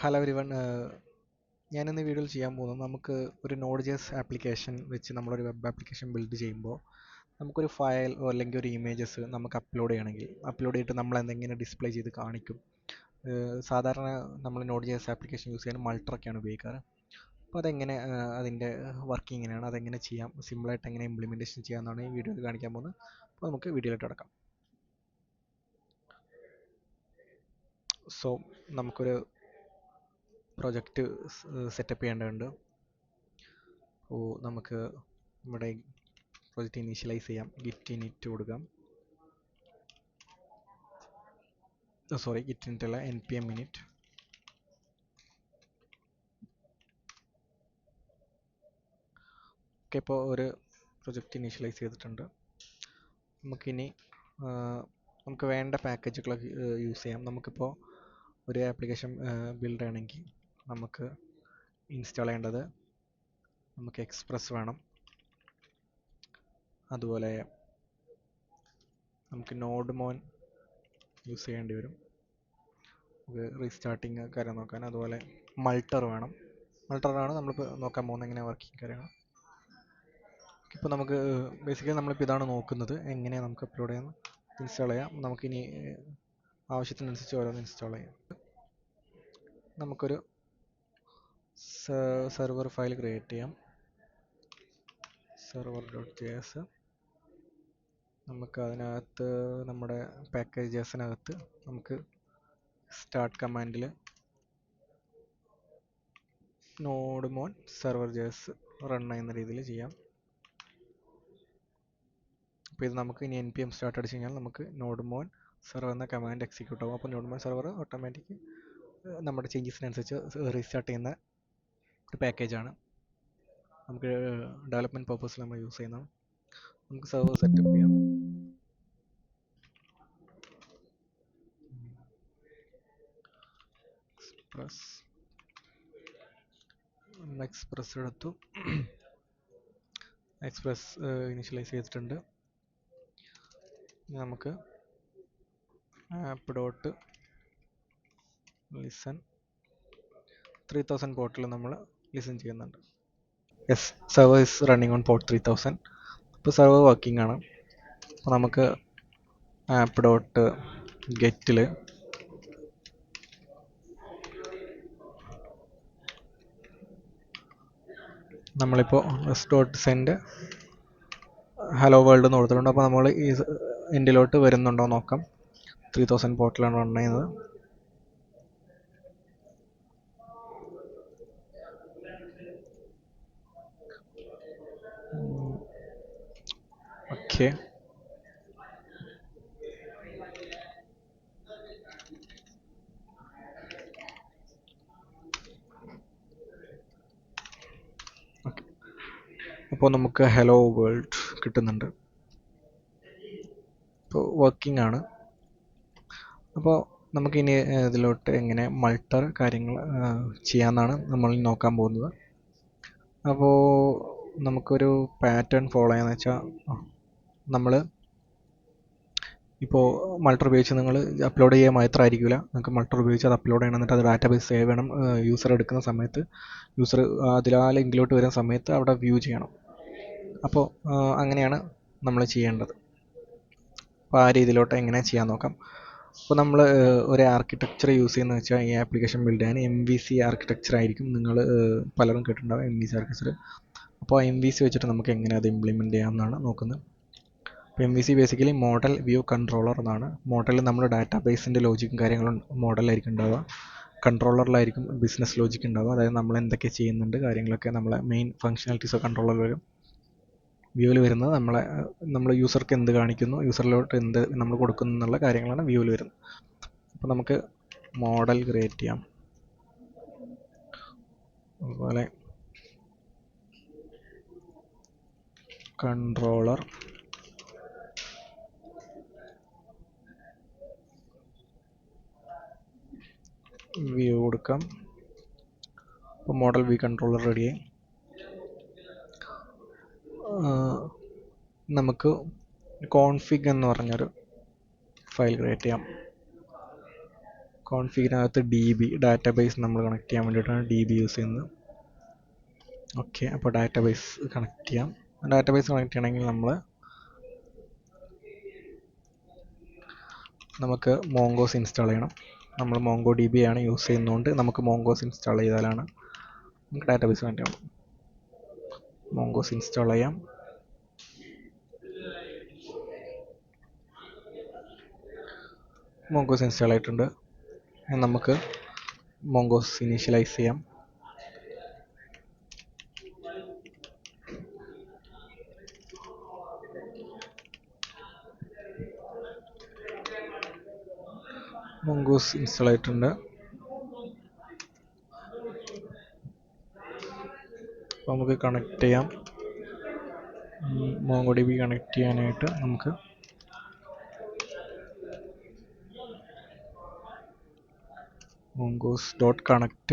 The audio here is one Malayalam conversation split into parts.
Hello everyone. ഞാനിന്ന് വീഡിയോയിൽ ചെയ്യാൻ പോകുന്നത് നമുക്ക് ഒരു നോഡ് ജെഎസ് ആപ്ലിക്കേഷൻ വെച്ച് നമ്മളൊരു വെബ് ആപ്ലിക്കേഷൻ ബിൽഡ് ചെയ്യുമ്പോൾ നമുക്കൊരു ഫയൽ അല്ലെങ്കിൽ ഒരു ഇമേജസ് നമുക്ക് അപ്ലോഡ് ചെയ്യണമെങ്കിൽ അപ്ലോഡ് ചെയ്തിട്ട് നമ്മൾ എന്തെങ്കിലും ഡിസ്പ്ലേ ചെയ്ത് കാണിക്കും. സാധാരണ നമ്മൾ നോഡ് ജെഎസ് ആപ്ലിക്കേഷൻ യൂസ് ചെയ്യാൻ മൾട്ടറൊക്കെയാണ് ഉപയോഗിക്കാറ്. അപ്പോൾ അതെങ്ങനെ അതിൻ്റെ വർക്കിംഗ് എങ്ങനെയാണ്, അതെങ്ങനെ ചെയ്യാം, സിമ്പിളായിട്ട് എങ്ങനെ ഇംപ്ലിമെൻറ്റേഷൻ ചെയ്യാമെന്നാണ് ഈ വീഡിയോയിൽ കാണിക്കാൻ പോകുന്നത്. അപ്പോൾ നമുക്ക് വീഡിയോയിലോട്ട് കിടക്കാം. സോ നമുക്കൊരു പ്രൊജക്റ്റ് സെറ്റപ്പ് ചെയ്യേണ്ടതുണ്ട്. അപ്പോൾ നമുക്ക് നമ്മുടെ പ്രൊജക്റ്റ് ഇനീഷ്യലൈസ് ചെയ്യാം. ഗിറ്റ് ഇനിറ്റ് കൊടുക്കാം. ഗിറ്റ് ഇനിറ്റ് അല്ല, npm init. ഓക്കെ, ഇപ്പോൾ ഒരു പ്രൊജക്റ്റ് ഇനീഷ്യലൈസ് ചെയ്തിട്ടുണ്ട്. നമുക്കിനി നമുക്ക് വേണ്ട പാക്കേജുകളൊക്കെ യൂസ് ചെയ്യാം. നമുക്കിപ്പോൾ ഒരു ആപ്ലിക്കേഷൻ ബിൽഡ് ചെയ്യണമെങ്കിൽ നമുക്ക് ഇൻസ്റ്റാൾ ചെയ്യേണ്ടത് നമുക്ക് എക്സ്പ്രസ് വേണം. അതുപോലെ നമുക്ക് നോഡ് മോൻ യൂസ് ചെയ്യേണ്ടി വരും റീസ്റ്റാർട്ടിങ് കാര്യം നോക്കാൻ. അതുപോലെ മൾട്ടർ വേണം. മൾട്ടറാണ് നമ്മളിപ്പോൾ നോക്കാൻ പോകുന്നത് എങ്ങനെ വർക്കിംഗ് കാര്യങ്ങൾ. ഇപ്പോൾ നമുക്ക് ബേസിക്കലി നമ്മളിപ്പോൾ ഇതാണ് നോക്കുന്നത്, എങ്ങനെയാണ് നമുക്ക് അപ്ലോഡ് ചെയ്യാൻ ഇൻസ്റ്റാൾ ചെയ്യാം. നമുക്കിനി ആവശ്യത്തിനനുസരിച്ച് ഓരോന്ന് ഇൻസ്റ്റാൾ ചെയ്യാം. നമുക്കൊരു സെർവർ ഫയൽ ക്രിയേറ്റ് ചെയ്യാം, server.js. നമുക്ക് അതിനകത്ത് നമ്മുടെ പാക്കേജസിനകത്ത് നമുക്ക് സ്റ്റാർട്ട് കമാൻഡിൽ നോഡ് മോൺ സെർവർ ജെഎസ് റൺ ചെയ്യുന്ന രീതിയിൽ ചെയ്യാം. അപ്പോൾ ഇത് നമുക്ക് ഇനി npm സ്റ്റാർട്ട് അടിച്ച് കഴിഞ്ഞാൽ നമുക്ക് നോഡ് മോൺ സെർവർ എന്ന കമാൻഡ് എക്സിക്യൂട്ട് ആവും. അപ്പോൾ നോഡ് മോൺ സെർവർ ഓട്ടോമാറ്റിക് നമ്മുടെ ചേഞ്ചസിനനുസരിച്ച് റീസ്റ്റാർട്ട് ചെയ്യുന്ന ഒരു പാക്കേജാണ്. നമുക്ക് ഡെവലപ്മെൻറ്റ് പർപ്പസിൽ നമ്മൾ യൂസ് ചെയ്യുന്നതാണ്. നമുക്ക് സെർവർ സെറ്റപ്പ് ചെയ്യാം. എക്സ്പ്രസ് എടുത്തു. എക്സ്പ്രസ് ഇനിഷ്യലൈസ് ചെയ്തിട്ടുണ്ട്. നമുക്ക് ആപ്പ് ഡോട്ട് ലിസൺ 3000 പോർട്ടിൽ നമ്മൾ ലിസൺ ചെയ്യുന്നുണ്ട്. Yes, server is running on port 3000. ഇപ്പോൾ സെർവർ വർക്കിംഗ് ആണ്. അപ്പോൾ നമുക്ക് ആപ്പ് ഡോട്ട് ഗെറ്റിൽ നമ്മളിപ്പോൾ s.send ഹലോ വേൾഡ് എന്ന് കൊടുത്തിട്ടുണ്ട്. അപ്പോൾ നമ്മൾ ഈ എൻഡിലോട്ട് വരുന്നുണ്ടോ നോക്കാം. 3000 പോർട്ടിലാണ് റൺ ചെയ്യുന്നത്. ഓക്കെ, അപ്പോൾ നമുക്ക് ഹലോ വേൾഡ് കിട്ടുന്നുണ്ട്. ഇപ്പോൾ വർക്കിംഗ് ആണ്. അപ്പോൾ നമുക്കിനി ഇതിലോട്ട് എങ്ങനെ മൾട്ടർ കാര്യങ്ങൾ ചെയ്യാമെന്നാണ് നമ്മൾ നോക്കാൻ പോകുന്നത്. അപ്പോൾ നമുക്കൊരു പാറ്റേൺ ഫോളോ ചെയ്യാന്ന് വെച്ചാൽ, നമ്മൾ ഇപ്പോൾ മൾട്ടർ ഉപയോഗിച്ച് നിങ്ങൾ അപ്ലോഡ് ചെയ്യാൻ മാത്രമായിരിക്കില്ല. നിങ്ങൾക്ക് മൾട്ടർ ഉപയോഗിച്ച് അത് അപ്ലോഡ് ചെയ്യണം, എന്നിട്ട് അത് ഡാറ്റാബേസ് സേവ് ചെയ്യണം. യൂസർ എടുക്കുന്ന സമയത്ത് യൂസർ അതിലാ ലിങ്കിലോട്ട് വരുന്ന സമയത്ത് അവിടെ വ്യൂ ചെയ്യണം. അപ്പോൾ അങ്ങനെയാണ് നമ്മൾ ചെയ്യേണ്ടത്. അപ്പോൾ ആ രീതിയിലോട്ട് എങ്ങനെ ചെയ്യാൻ നോക്കാം. അപ്പോൾ നമ്മൾ ഒരു ആർക്കിടെക്ചർ യൂസ് ചെയ്യുന്നത് വെച്ചാൽ ഈ ആപ്ലിക്കേഷൻ ബിൽഡ് ചെയ്യാൻ MVC ആർക്കിടെക്ചർ ആയിരിക്കും. നിങ്ങൾ പലരും കേട്ടിട്ടുണ്ടാവും MVC ആർക്കിടെക്ചർ. അപ്പോൾ MVC വെച്ചിട്ട് നമുക്ക് എങ്ങനെ അത് ഇംപ്ലിമെൻറ്റ് ചെയ്യാമെന്നാണ് നോക്കുന്നത്. അപ്പോൾ MVC basically model view controller എന്നാണ്. മോഡലിൽ നമ്മൾ ഡാറ്റാബേസിൻ്റെ ലോജിക്കും കാര്യങ്ങളും മോഡലായിരിക്കും ഉണ്ടാവുക. കൺട്രോളറിലായിരിക്കും ബിസിനസ് ലോജിക്ക് ഉണ്ടാവുക. അതായത് നമ്മൾ എന്തൊക്കെ ചെയ്യുന്നുണ്ട് കാര്യങ്ങളൊക്കെ നമ്മളെ മെയിൻ ഫങ്ഷനാലിറ്റീസ് കൺട്രോളർ വരും. വ്യൂവിൽ വരുന്നത് നമ്മൾ യൂസർക്ക് എന്ത് കാണിക്കുന്നു, യൂസറിലോട്ട് എന്ത് നമ്മൾ കൊടുക്കുന്നു എന്നുള്ള കാര്യങ്ങളാണ് വ്യൂവിൽ വരുന്നത്. അപ്പോൾ നമുക്ക് മോഡൽ ക്രിയേറ്റ് ചെയ്യാം. അതുപോലെ കൺട്രോളർ, വ്യൂ കൊടുക്കാം. അപ്പോൾ മോഡൽ വ്യൂ കൺട്രോളർ റെഡിയായി. നമുക്ക് കോൺഫിഗ് എന്ന് പറഞ്ഞൊരു ഫയൽ ക്രിയേറ്റ് ചെയ്യാം. കോൺഫിഗിനകത്ത് DB ഡാറ്റാബേസ് നമ്മൾ കണക്ട് ചെയ്യാൻ വേണ്ടിയിട്ടാണ് DB യൂസ് ചെയ്യുന്നത്. ഓക്കെ, അപ്പോൾ ഡാറ്റാബേസ് കണക്ട് ചെയ്യാം. ഡാറ്റാബേസ് കണക്ട് ചെയ്യണമെങ്കിൽ നമുക്ക് മോങ്കോസ് ഇൻസ്റ്റാൾ ചെയ്യണം. നമ്മൾ MongoDB ആണ് യൂസ് ചെയ്യുന്നതുകൊണ്ട് നമുക്ക് മോങ്കോസ് ഇൻസ്റ്റാൾ ചെയ്താലാണ് നമുക്ക് ഡാറ്റാബേസ് കണക്ട് ചെയ്യണം. മോങ്കോസ് ഇൻസ്റ്റാൾ ചെയ്യാം. മോങ്കോസ് ഇൻസ്റ്റാൾ ആയിട്ടുണ്ട്. നമുക്ക് മോങ്കോസ് ഇനീഷ്യലൈസ് ചെയ്യാം. മോങ്കോസ് ഇൻസ്റ്റാൾ ആയിട്ടുണ്ട്. അപ്പോൾ നമുക്ക് കണക്ട് ചെയ്യാം. MongoDB കണക്ട് ചെയ്യാനായിട്ട് നമുക്ക് mongoose.connect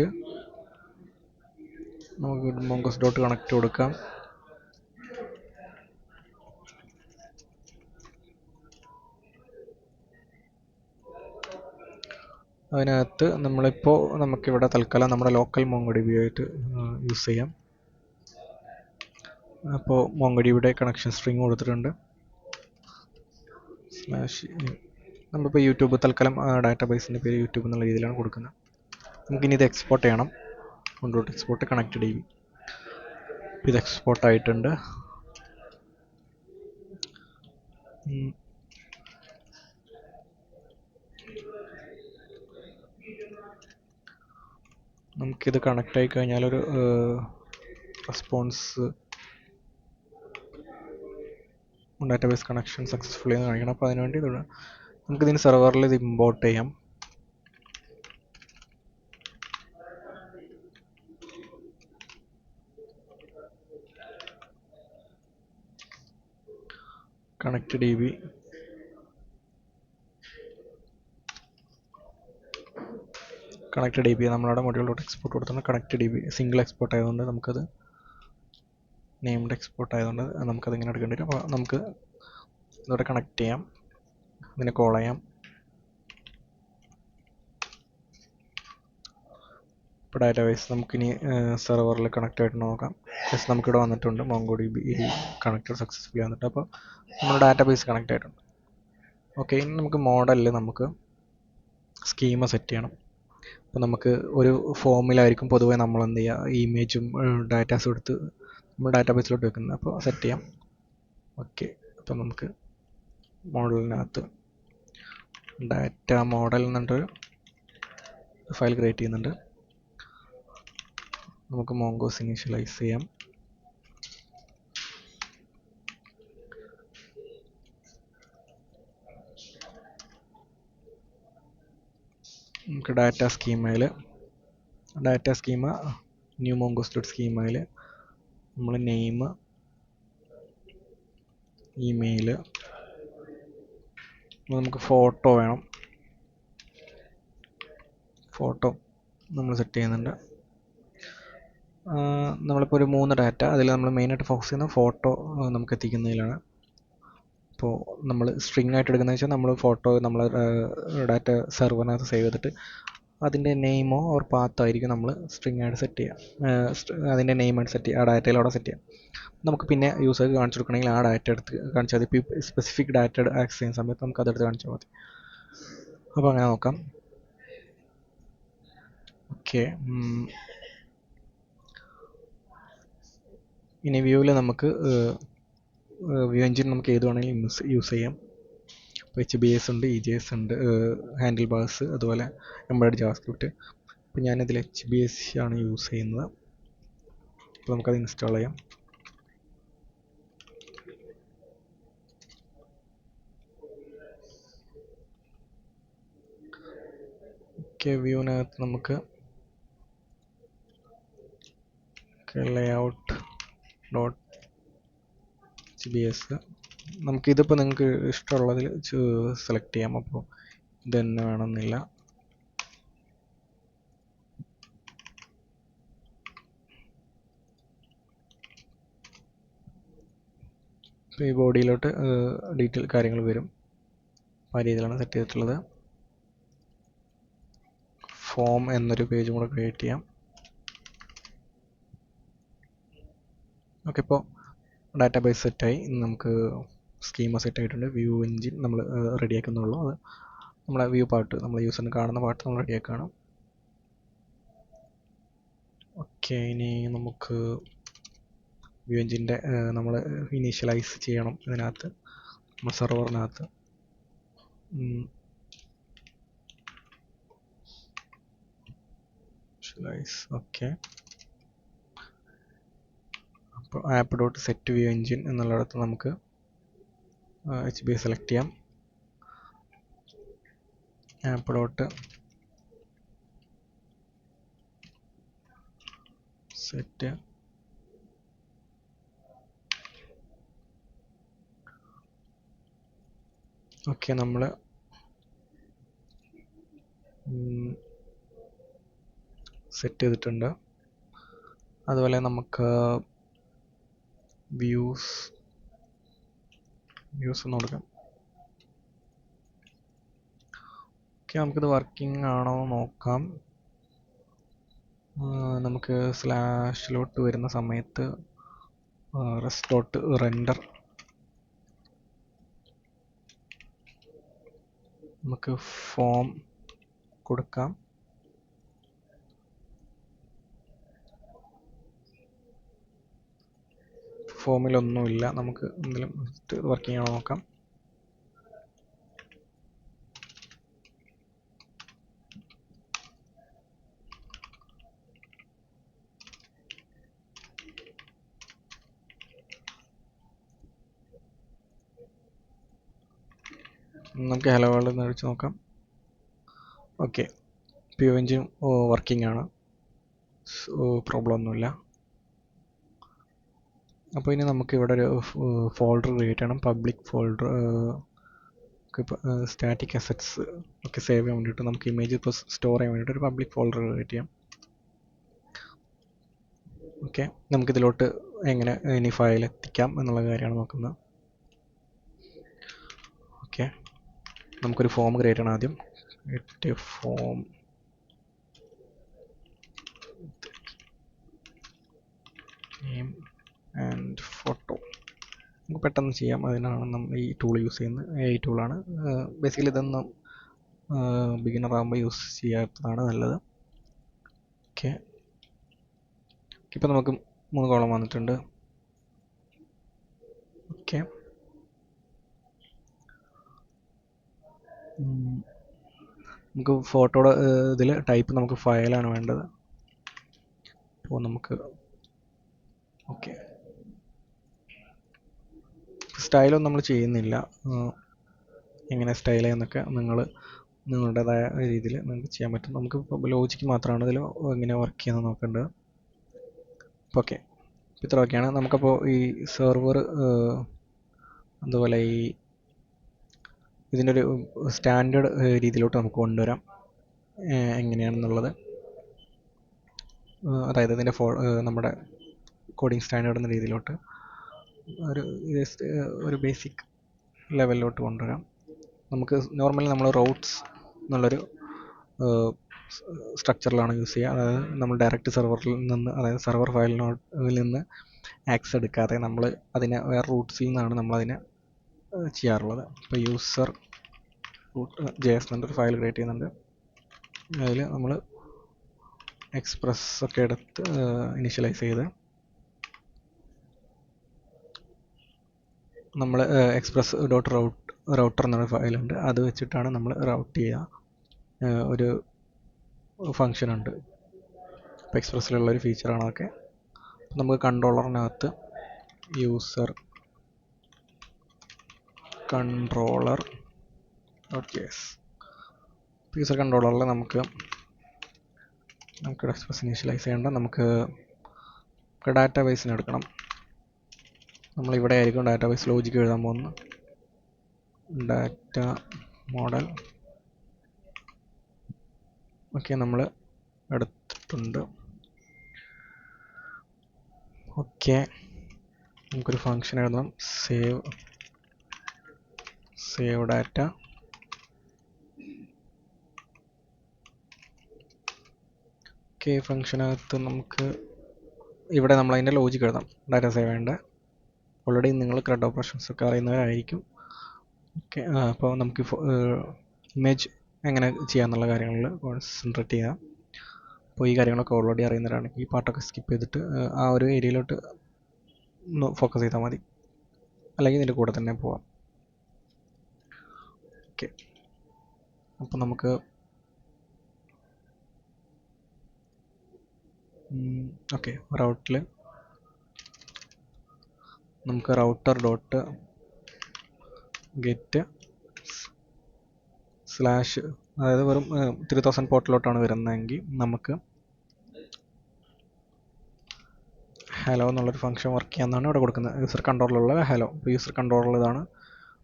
നമുക്ക് mongoose.connect കൊടുക്കാം. അതിനകത്ത് നമുക്കിവിടെ തൽക്കാലം നമ്മുടെ ലോക്കൽ MongoDB ആയിട്ട് യൂസ് ചെയ്യാം. അപ്പോൾ MongoDBയുടെ കണക്ഷൻ സ്ട്രിങ് കൊടുത്തിട്ടുണ്ട്. നമ്മളിപ്പോൾ യൂട്യൂബ് തൽക്കാലം ഡാറ്റാബേസിൻ്റെ പേര് യൂട്യൂബ് എന്നുള്ള രീതിയിലാണ് കൊടുക്കുന്നത്. നമുക്കിനി ഇത് എക്സ്പോർട്ട് ചെയ്യണം. Export connect DB. ഇത് എക്സ്പോർട്ട് ആയിട്ടുണ്ട്. നമുക്കിത് കണക്ട് ആയി കഴിഞ്ഞാൽ ഒരു റെസ്പോൺസ് ഡാറ്റാബേസ് കണക്ഷൻ സക്സസ്ഫുള്ളി എന്ന് കാണിക്കണം. അപ്പോൾ അതിനുവേണ്ടി നമുക്കിതിന് സെർവറിൽ ഇത് ഇമ്പോർട്ട് ചെയ്യാം. കണക്ട് DB നമ്മളവിടെ മൊഡ്യൂൾ എക്സ്പോർട്ട് കൊടുത്താണ്. കണക്ട് DB സിംഗിൾ എക്സ്പോർട്ട് ആയതുകൊണ്ട് നമുക്കത് നെയിംഡ് എക്സ്പോർട്ട് ആയതുകൊണ്ട് നമുക്കത് ഇങ്ങനെ എടുക്കേണ്ടി വരും. അപ്പോൾ നമുക്ക് ഇതോടെ കണക്ട് ചെയ്യാം. ഇതിനെ കോൾ ചെയ്യാം. ഇപ്പോൾ ഡാറ്റാബേസ് നമുക്കിനി സെർവറിൽ കണക്ട് ആയിട്ട് നോക്കാം. നമുക്കിവിടെ വന്നിട്ടുണ്ട് MongoDB കണക്റ്റഡ് സക്സസ്ഫുള്ളി വന്നിട്ട്. അപ്പോൾ നമ്മുടെ ഡാറ്റാബേസ് കണക്ട് ആയിട്ടുണ്ട്. ഓക്കെ, ഇനി നമുക്ക് മോഡലിൽ നമുക്ക് സ്കീമ സെറ്റ് ചെയ്യണം. അപ്പോൾ നമുക്ക് ഒരു ഫോമിലായിരിക്കും പൊതുവെ നമ്മൾ എന്ത് ചെയ്യുക, ഇമേജും ഡാറ്റാസും എടുത്ത് നമ്മൾ ഡാറ്റാബേസിലോട്ട് വെക്കുന്നത്. അപ്പോൾ സെറ്റ് ചെയ്യാം. ഓക്കെ, അപ്പോൾ നമുക്ക് മോഡലിനകത്ത് ഡാറ്റ മോഡൽ എന്നിട്ടൊരു ഫയൽ ക്രിയേറ്റ് ചെയ്യുന്നുണ്ട്. നമുക്ക് മോങ്കോസ് ഇനീഷ്യലൈസ് ചെയ്യാം. നമുക്ക് ഡാറ്റ സ്കീമ ന്യൂ mongoose.schema നമ്മൾ നെയിം, ഇമെയിൽ, നമുക്ക് ഫോട്ടോ വേണം. ഫോട്ടോ നമ്മൾ സെറ്റ് ചെയ്യുന്നുണ്ട്. നമ്മളിപ്പോൾ ഒരു 3 ഡാറ്റ, അതിൽ നമ്മൾ മെയിനായിട്ട് ഫോക്കസ് ചെയ്യുന്ന ഫോട്ടോ നമുക്ക് എത്തിക്കുന്നതിലാണ്. അപ്പോൾ നമ്മൾ സ്ട്രിങ് ആയിട്ട് എടുക്കുന്നത് വെച്ചാൽ നമ്മൾ ഫോട്ടോ നമ്മൾ ഡാറ്റ സെർവറിനകത്ത് സേവ് ചെയ്തിട്ട് അതിൻ്റെ നെയിമോ ഓർ പാത്തോ ആയിരിക്കും നമ്മൾ സ്ട്രിങ് ആയിട്ട് സെറ്റ് ചെയ്യുക. അതിൻ്റെ നെയിമായിട്ട് സെറ്റ് ചെയ്യുക, ആ ഡാറ്റയിൽ അവിടെ സെറ്റ് ചെയ്യാം. നമുക്ക് പിന്നെ യൂസർക്ക് കാണിച്ചു കൊടുക്കണമെങ്കിൽ ആ ഡാറ്റ എടുത്ത് കാണിച്ചാൽ മതി. ഇപ്പോൾ സ്പെസിഫിക് ഡാറ്റ ആക്സസ് ചെയ്യുന്ന സമയത്ത് നമുക്ക് അതെടുത്ത് കാണിച്ചാൽ മതി. അപ്പോൾ അങ്ങനെ നോക്കാം. ഓക്കെ, ഇനി വ്യൂവിൽ നമുക്ക് വ്യൂ എഞ്ചിൻ നമുക്ക് ഏത് വേണമെങ്കിലും യൂസ് ചെയ്യാം. ഇപ്പോൾ HBase ഉണ്ട്, EJS ഉണ്ട്, ഹാൻഡിൽ ബാർസ്, അതുപോലെ എംബഡഡ് ജാവാസ്ക്രിപ്റ്റ്. അപ്പോൾ ഞാനിതിൽ HBase ആണ് യൂസ് ചെയ്യുന്നത്. അപ്പോൾ നമുക്കത് ഇൻസ്റ്റാൾ ചെയ്യാം. ഓക്കെ, വ്യൂവിനകത്ത് നമുക്ക് layout .hbs നമുക്കിതിപ്പോൾ നിങ്ങൾക്ക് ഇഷ്ടമുള്ളതിൽ സെലക്ട് ചെയ്യാം. അപ്പോൾ ഇത് തന്നെ വേണമെന്നില്ല. ഈ ബോഡിയിലോട്ട് ഡീറ്റെയിൽ കാര്യങ്ങൾ വരും. ആ രീതിയിലാണ് സെറ്റ് ചെയ്തിട്ടുള്ളത്. ഫോം എന്നൊരു പേജും കൂടെ ക്രിയേറ്റ് ചെയ്യാം. ഓക്കെ, ഇപ്പോൾ ഡാറ്റാബേസ് സെറ്റായി. നമുക്ക് സ്കീമ സെറ്റ് ആയിട്ടുണ്ട്. വ്യൂ എഞ്ചിൻ നമ്മൾ റെഡിയാക്കുന്നുള്ളൂ. അത് നമ്മളെ വ്യൂ പാർട്ട്, നമ്മൾ യൂസറിന് കാണുന്ന പാർട്ട് നമ്മൾ റെഡിയാക്കണം. ഓക്കെ, ഇനി നമുക്ക് വ്യൂ എഞ്ചിൻ്റെ നമ്മൾ ഇനീഷ്യലൈസ് ചെയ്യണം. ഇതിനകത്ത് നമ്മൾ സെർവറിനകത്ത് ഓക്കെ, അപ്പോൾ app dot set view engine എന്നുള്ളിടത്ത് നമുക്ക് HBase സെലക്ട് ചെയ്യാം. ആപ്പ് ഡോട്ട് സെറ്റ് ഓക്കെ, നമ്മൾ സെറ്റ് ചെയ്തിട്ടുണ്ട്. അതുപോലെ നമുക്ക് വ്യൂസ് ഒന്ന് കൊടുക്കാം. ഓക്കെ, നമുക്കിത് വർക്കിംഗ് ആണോ നോക്കാം. നമുക്ക് സ്ലാഷിലോട്ട് വരുന്ന സമയത്ത് റെസ്റ്റ് ഡോട്ട് റെൻഡർ നമുക്ക് ഫോം കൊടുക്കാം. ഫോമിലൊന്നുമില്ല. നമുക്ക് എന്തെങ്കിലും വർക്കിംഗ് ആണോ നോക്കാം. നമുക്ക് ഹലോ വേൾഡ് എന്ന് അടിച്ച് നോക്കാം. ഓക്കെ, വ്യൂ എഞ്ചിൻ വർക്കിംഗ് ആണ്. പ്രോബ്ലം ഒന്നുമില്ല. അപ്പോൾ ഇനി നമുക്ക് ഇവിടെ ഒരു ഫോൾഡർ ക്രിയേറ്റ് ചെയ്യണം. പബ്ലിക് ഫോൾഡർ, സ്റ്റാറ്റിക് അസറ്റ്സ് ഒക്കെ സേവ് ചെയ്യാൻ വേണ്ടിയിട്ട് നമുക്ക് ഇമേജ് ഇപ്പോൾ സ്റ്റോർ ചെയ്യാൻ വേണ്ടിയിട്ട് ഒരു പബ്ലിക് ഫോൾഡർ ക്രിയേറ്റ് ചെയ്യാം. ഓക്കെ, നമുക്കിതിലോട്ട് എങ്ങനെ ഇനി ഫയൽ എത്തിക്കാം എന്നുള്ള കാര്യമാണ് നോക്കുന്നത്. ഓക്കെ, നമുക്കൊരു ഫോം ക്രിയേറ്റ് ചെയ്യണം. ആദ്യം ഫോം നെയിം ആൻഡ് ഫോട്ടോ നമുക്ക് പെട്ടെന്ന് ചെയ്യാം. അതിനാണ് നമ്മൾ ഈ ടൂൾ യൂസ് ചെയ്യുന്നത്. ഈ ടൂളാണ്. ബേസിക്കലി ഇതൊന്നും ബിഗിനർ ആകുമ്പോൾ യൂസ് ചെയ്യാത്തതാണ് നല്ലത്. ഓക്കെ, ഇപ്പോൾ നമുക്ക് 3 കോളം വന്നിട്ടുണ്ട്. ഓക്കെ, നമുക്ക് ഫോട്ടോയുടെ ഇതിൽ ടൈപ്പ് നമുക്ക് ഫയലാണ് വേണ്ടത്. അപ്പോൾ നമുക്ക് ഓക്കെ, സ്റ്റൈലൊന്നും നമ്മൾ ചെയ്യുന്നില്ല. എങ്ങനെ സ്റ്റൈൽ ചെയ്യുന്നൊക്കെ നിങ്ങളുടേതായ രീതിയിൽ നിങ്ങൾക്ക് ചെയ്യാൻ പറ്റും. നമുക്ക് ഇപ്പോൾ ലോജിക്ക് മാത്രമാണ് ഇതിൽ എങ്ങനെ വർക്ക് ചെയ്യുന്നത് നോക്കേണ്ടത്. ഓക്കെ, ഇത്രയൊക്കെയാണ്. നമുക്കപ്പോൾ ഈ സെർവർ അതുപോലെ ഈ ഇതിൻ്റെ ഒരു സ്റ്റാൻഡേർഡ് രീതിയിലോട്ട് നമുക്ക് കൊണ്ടുവരാം. എങ്ങനെയാണെന്നുള്ളത്, അതായത് ഇതിൻ്റെ നമ്മുടെ കോഡിംഗ് സ്റ്റാൻഡേർഡ് എന്ന രീതിയിലോട്ട് ഒരു ബേസിക് ലെവലിലോട്ട് കൊണ്ടുവരാം. നമുക്ക് നോർമലി നമ്മൾ റൂട്ട്സ് എന്നുള്ളൊരു സ്ട്രക്ചറിലാണ് യൂസ് ചെയ്യുക. അതായത് നമ്മൾ ഡയറക്റ്റ് സെർവറിൽ നിന്ന്, അതായത് സെർവർ ഫയലിൽ നിന്ന് ആക്സസ് എടുക്കാതെ നമ്മൾ അതിനെ വേറെ റൂട്ട്സിൽ നിന്നാണ് നമ്മളതിനെ ചെയ്യാറുള്ളത്. ഇപ്പോൾ യൂസർ റൂട്ട് JS എന്നൊരു ഫയൽ ക്രിയേറ്റ് ചെയ്യുന്നുണ്ട്. അതിൽ നമ്മൾ എക്സ്പ്രസ് ഒക്കെ എടുത്ത് ഇനിഷ്യലൈസ് ചെയ്ത് നമ്മൾ എക്സ്പ്രസ് ഡോട്ട് റൗട്ടർ എന്നൊരു ഫയലുണ്ട്. അത് വെച്ചിട്ടാണ് നമ്മൾ റൗട്ട് ചെയ്യുക. ഒരു ഫങ്ഷൻ ഉണ്ട്. ഇപ്പോൾ എക്സ്പ്രസ്സിലുള്ളൊരു ഫീച്ചറാണ് അതൊക്കെ. നമുക്ക് കൺട്രോളറിനകത്ത് യൂസർ കൺട്രോളർ .js, യൂസർ കൺട്രോളറിൽ നമുക്ക് എക്സ്പ്രസ് ഇനീഷ്യലൈസ് ചെയ്യേണ്ട. നമുക്ക് ഡാറ്റാബേസിന് എടുക്കണം. നമ്മളിവിടെ ആയിരിക്കും ഡാറ്റാബേസ് ലോജിക്ക് എഴുതാൻ പോകുന്നത്. ഡാറ്റ മോഡൽ ഓക്കെ, നമ്മൾ എടുത്തിട്ടുണ്ട്. ഓക്കെ, നമുക്കൊരു ഫങ്ഷൻ എഴുതണം. Save data. ഓക്കെ, ഫംഗ്ഷനകത്ത് നമുക്ക് ഇവിടെ നമ്മൾ അതിൻ്റെ ലോജിക് എഴുതാം. ഡാറ്റ സേവ് ചെയ്യേണ്ട ഓൾറെഡി നിങ്ങൾ CRUD ഓപ്പറേഷൻസ് ഒക്കെ അറിയുന്നവരായിരിക്കും. ഓക്കെ, അപ്പോൾ നമുക്ക് ഇമേജ് എങ്ങനെ ചെയ്യാമെന്നുള്ള കാര്യങ്ങളിൽ കോൺസെൻട്രേറ്റ് ചെയ്യാം. അപ്പോൾ ഈ കാര്യങ്ങളൊക്കെ ഓൾറെഡി അറിയുന്നവരാണെങ്കിൽ ഈ പാട്ടൊക്കെ സ്കിപ്പ് ചെയ്തിട്ട് ആ ഒരു ഏരിയയിലോട്ട് ഒന്ന് ഫോക്കസ് ചെയ്താൽ മതി, അല്ലെങ്കിൽ ഇതിൻ്റെ കൂടെ തന്നെ പോവാം. ഓക്കെ, അപ്പോൾ നമുക്ക് ഓക്കെ റൗട്ടിൽ നമുക്ക് റൗട്ടർ ഡോട്ട് ഗെറ്റ് സ്ലാഷ്, അതായത് വെറും 3000 പോർട്ടിലോട്ടാണ് വരുന്നതെങ്കിൽ നമുക്ക് ഹലോ എന്നുള്ളൊരു ഫംഗ്ഷൻ വർക്ക് ചെയ്യാമെന്നാണ് ഇവിടെ കൊടുക്കുന്നത്. യൂസർ കൺട്രോളിലുള്ള ഹലോ. ഇപ്പോൾ യൂസർ കൺട്രോളിൽ ഇതാണ്,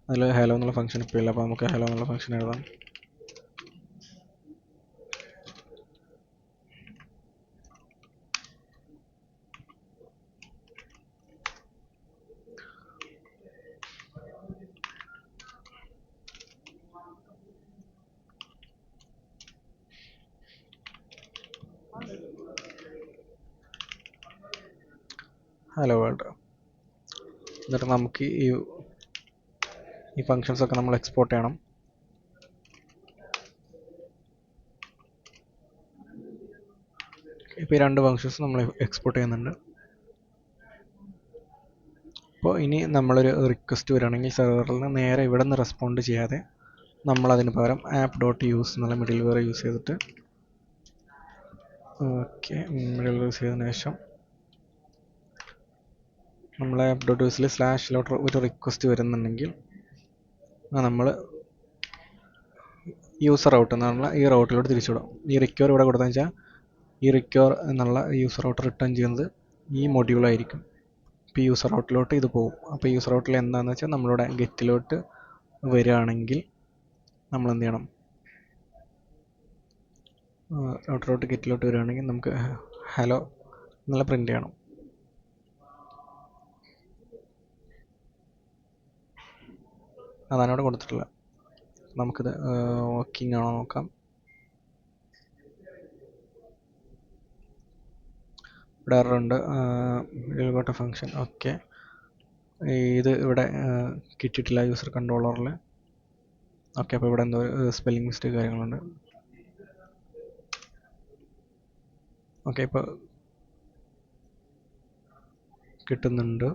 അതിൽ ഹലോ എന്നുള്ള ഫംഗ്ഷൻ ഇപ്പോൾ ഇല്ല. അപ്പോൾ നമുക്ക് ഹലോ എന്നുള്ള ഫംഗ്ഷൻ എഴുതാം. Hello world. എന്നിട്ട് നമുക്ക് ഈ ഫങ്ഷൻസ് ഒക്കെ നമ്മൾ എക്സ്പോർട്ട് ചെയ്യണം. ഇപ്പോൾ ഈ രണ്ട് ഫങ്ഷൻസ് നമ്മൾ എക്സ്പോർട്ട് ചെയ്യുന്നുണ്ട്. അപ്പോൾ ഇനി നമ്മളൊരു റിക്വസ്റ്റ് വരികയാണെങ്കിൽ സെർവറിൽ നിന്ന് നേരെ ഇവിടെ നിന്ന് റെസ്പോണ്ട് ചെയ്യാതെ നമ്മളതിന് പകരം ആപ്പ് ഡോട്ട് യൂസ് എന്നുള്ള മിഡിൽ വെയർ യൂസ് ചെയ്തിട്ട്, ഓക്കെ മിഡിൽ വെയർ യൂസ് ചെയ്തതിന് ശേഷം നമ്മൾ ആപ്പ് ഡോട്ട് യൂസിൽ സ്ലാഷിലോട്ട് ഒരു റിക്വസ്റ്റ് വരുന്നുണ്ടെങ്കിൽ നമ്മൾ യൂസർ ഔട്ട് എന്നുള്ള ഈ റൗട്ടിലോട്ട് തിരിച്ചുവിടും. ഈ റിക്വയർ ഇവിടെ കൊടുത്തതെന്ന് വെച്ചാൽ ഈ റിക്വയർ എന്നുള്ള യൂസർ ഔട്ട് റിട്ടേൺ ചെയ്യുന്നത് ഈ മൊഡ്യൂളായിരിക്കും. ഇപ്പോൾ യൂസർ ഔട്ടിലോട്ട് ഇത് പോകും. അപ്പോൾ യൂസർ ഔട്ടിൽ എന്താണെന്ന് വെച്ചാൽ നമ്മളുടെ ഗെറ്റിലോട്ട് വരികയാണെങ്കിൽ നമ്മൾ എന്ത് ചെയ്യണം, ഔട്ടറോട്ട് ഗെറ്റിലോട്ട് വരികയാണെങ്കിൽ നമുക്ക് ഹലോ എന്നുള്ള പ്രിൻ്റ് ചെയ്യണം. അതാണ് ഇവിടെ കൊടുത്തിട്ടുള്ളത്. നമുക്കിത് വർക്കിംഗ് ആണോ നോക്കാം. ഇവിടെ എററുണ്ട്, ഗോട്ട് ഫംഗ്ഷൻ. ഓക്കെ, ഇത് ഇവിടെ കിട്ടിയിട്ടില്ല യൂസർ കൺട്രോളറിൽ. ഓക്കെ, അപ്പോൾ ഇവിടെ എന്തോ സ്പെല്ലിംഗ് മിസ്റ്റേക്ക് കാര്യങ്ങളുണ്ട്. ഓക്കെ, ഇപ്പോൾ കിട്ടുന്നുണ്ട്.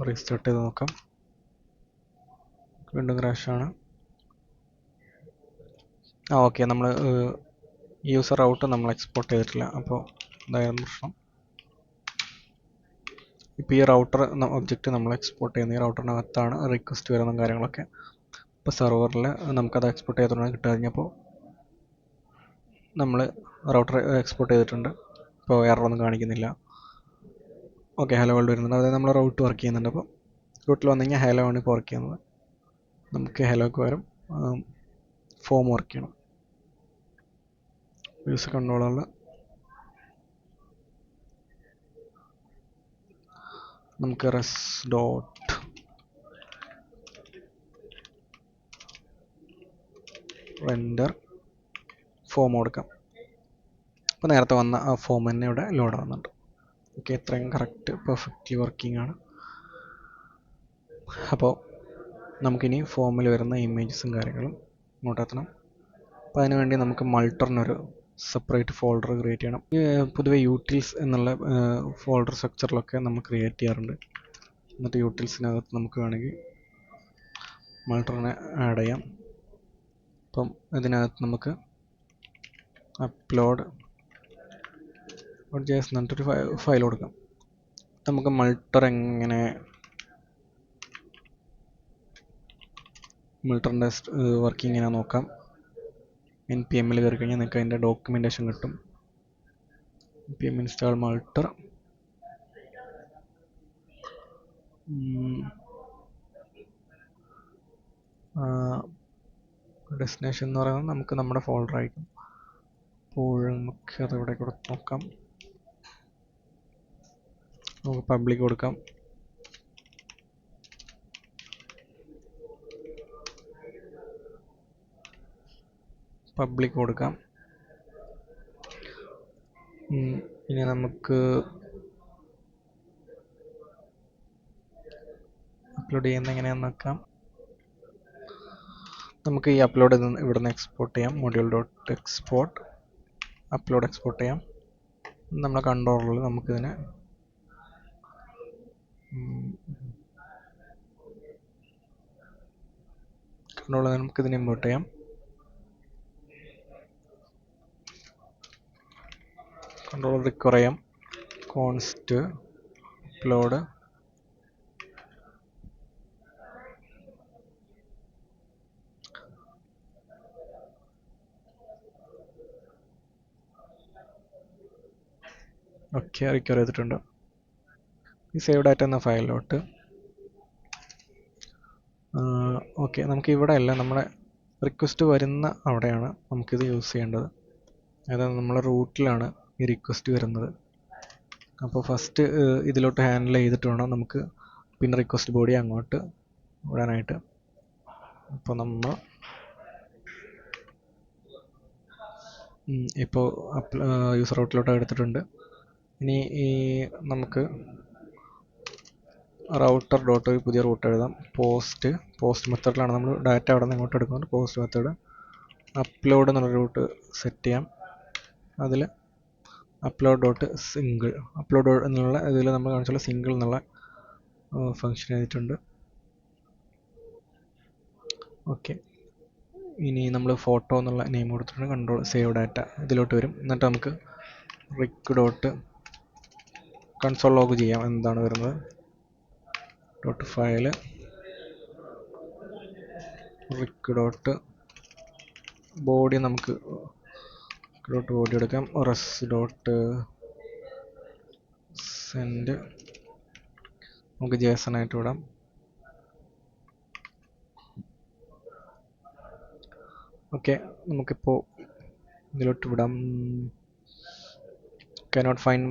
റീസ്റ്റാർട്ട് ചെയ്ത് നോക്കാം. വീണ്ടും ക്രാഷാണ്. ഓക്കെ, നമ്മൾ യൂസർ ഔട്ട് നമ്മൾ എക്സ്പോർട്ട് ചെയ്തിട്ടില്ല. അപ്പോൾ ഇതായിരുന്നു പ്രശ്നം. ഇപ്പോൾ ഈ റൗട്ടർ ഒബ്ജക്റ്റ് നമ്മൾ എക്സ്പോർട്ട് ചെയ്യുന്ന ഈ റൗട്ടറിനകത്താണ് റിക്വസ്റ്റ് വരുന്ന കാര്യങ്ങളൊക്കെ. ഇപ്പോൾ സെർവറിൽ നമുക്കത് എക്സ്പോർട്ട് ചെയ്തിട്ടാണ് കിട്ടുകഴിഞ്ഞപ്പോൾ നമ്മൾ റൗട്ടർ എക്സ്പോർട്ട് ചെയ്തിട്ടുണ്ട്. ഇപ്പോൾ എററൊന്നും കാണിക്കുന്നില്ല. ഓക്കെ, ഹലോ വേൾഡ് വരുന്നുണ്ട്. അതായത് നമ്മൾ റൗട്ട് വർക്ക് ചെയ്യുന്നുണ്ട്. അപ്പോൾ റൂട്ടിൽ വന്നു കഴിഞ്ഞാൽ ഹലോ ആണ് ഇപ്പോൾ വർക്ക് ചെയ്യുന്നത്. നമുക്ക് ഹലോക്ക് പകരം ഫോം വർക്ക് ചെയ്യണം. യൂസർ കൺട്രോളറിൽ നമുക്ക് റെസ് ഡോട്ട് റെൻഡർ ഫോം കൊടുക്കാം. അപ്പോൾ നേരത്തെ വന്ന ആ ഫോം തന്നെ ഇവിടെ ലോഡ് ആവുന്നുണ്ട്. ഓക്കെ, ഇത്രയും കറക്റ്റ് പെർഫെക്റ്റ്ലി വർക്കിംഗ് ആണ്. അപ്പോൾ നമുക്കിനി ഫോമിൽ വരുന്ന ഇമേജസും കാര്യങ്ങളും ഇങ്ങോട്ടെത്തണം. അപ്പോൾ അതിനുവേണ്ടി നമുക്ക് മൾട്ടറിനൊരു സെപ്പറേറ്റ് ഫോൾഡർ ക്രിയേറ്റ് ചെയ്യണം. പൊതുവെ യൂട്ടിൽസ് എന്നുള്ള ഫോൾഡർ സ്ട്രക്ചറിലൊക്കെ നമ്മൾ ക്രിയേറ്റ് ചെയ്യാറുണ്ട്. എന്നിട്ട് യൂട്ടിൽസിനകത്ത് നമുക്ക് വേണമെങ്കിൽ മൾട്ടറിനെ ആഡ് ചെയ്യാം. അപ്പം ഇതിനകത്ത് നമുക്ക് അപ്ലോഡ് ജേസ് എന്നിട്ടൊരു ഫയൽ കൊടുക്കാം. നമുക്ക് മൾട്ടർ എങ്ങനെ മൾട്ടറിൻ്റെ വർക്കിംഗ് എങ്ങനെ നോക്കാം. npmൽ കയറി കഴിഞ്ഞാൽ നിങ്ങൾക്ക് അതിൻ്റെ ഡോക്യുമെൻറ്റേഷൻ കിട്ടും. npm install മൾട്ടർ. ഡെസ്റ്റിനേഷൻ എന്ന് പറയുന്നത് നമുക്ക് നമ്മുടെ ഫോൾഡർ ആയിരിക്കും. അപ്പോൾ നമുക്ക് അതിവിടെ കൊടുത്ത് നോക്കാം. നമുക്ക് പബ്ലിക് കൊടുക്കാം. പബ്ലിക് കൊടുക്കാം. ഇനി നമുക്ക് അപ്ലോഡ് ചെയ്യുന്ന എങ്ങനെയാണെന്ന് നോക്കാം. നമുക്ക് ഈ അപ്ലോഡ് ഇവിടുന്ന് എക്സ്പോർട്ട് ചെയ്യാം. Module dot export upload export ചെയ്യാം. നമ്മളെ കൺട്രോളറിൽ നമുക്കിതിനെ നമുക്കിതിനെ ഇമ്പോർട്ട് ചെയ്യാം. കൺട്രോളർ റിക്വയർ ചെയ്യാം. കോൺസ്റ്റ് അപ്ലോഡ് ഓക്കെ, റിക്വയർ ചെയ്തിട്ടുണ്ട്. ഈ സേവ് ഡാറ്റ എന്ന ഫയലിലോട്ട് ഓക്കെ, നമുക്ക് ഇവിടെ അല്ല, നമ്മുടെ റിക്വസ്റ്റ് വരുന്ന അവിടെയാണ് നമുക്കിത് യൂസ് ചെയ്യേണ്ടത്. അതായത് നമ്മളെ റൂട്ടിലാണ് ഈ റിക്വസ്റ്റ് വരുന്നത്. അപ്പോൾ ഫസ്റ്റ് ഇതിലോട്ട് ഹാൻഡിൽ ചെയ്തിട്ട് വേണം നമുക്ക് പിന്നെ റിക്വസ്റ്റ് ബോഡി അങ്ങോട്ട് വിടാനായിട്ട്. അപ്പോൾ നമ്മൾ ഇപ്പോൾ യൂസർ റൂട്ടിലോട്ട് എടുത്തിട്ടുണ്ട്. ഇനി നമുക്ക് റൗട്ടർ ഡോട്ട് ഒരു പുതിയ റൂട്ട് എഴുതാം. പോസ്റ്റ് മെത്തേഡിലാണ് നമ്മൾ ഡാറ്റ അവിടെ നിന്ന് ഇങ്ങോട്ട് എടുക്കുന്നത്. പോസ്റ്റ് മെത്തേഡ് അപ്ലോഡ് എന്നുള്ള റൂട്ട് സെറ്റ് ചെയ്യാം. അതിൽ അപ്ലോഡ് ഡോട്ട് സിംഗിൾ അപ്ലോഡ് എന്നുള്ള ഇതിൽ നമ്മൾ കാണിച്ചുള്ള സിംഗിൾ എന്നുള്ള ഫംഗ്ഷൻ എഴുതിയിട്ടുണ്ട്. ഓക്കെ, ഇനി നമ്മൾ ഫോട്ടോ എന്നുള്ള നെയിം കൊടുത്തിട്ടുണ്ട്. കൺട്രോൾ സേവ് ഡാറ്റ ഇതിലോട്ട് വരും. എന്നിട്ട് നമുക്ക് റിക് ഡോട്ട് കൺസോൾ ലോഗ് ചെയ്യാം എന്താണ് വരുന്നത്. Dot file Rick dot body നമുക്ക് ഡോട്ട് ബോഡി എടുക്കാം. റെസ് ഡോട്ട് സെൻഡ് നമുക്ക് ജേസൺ ആയിട്ട് വിടാം. ഓക്കെ, നമുക്കിപ്പോൾ ഇതിലോട്ട് വിടാം. cannot find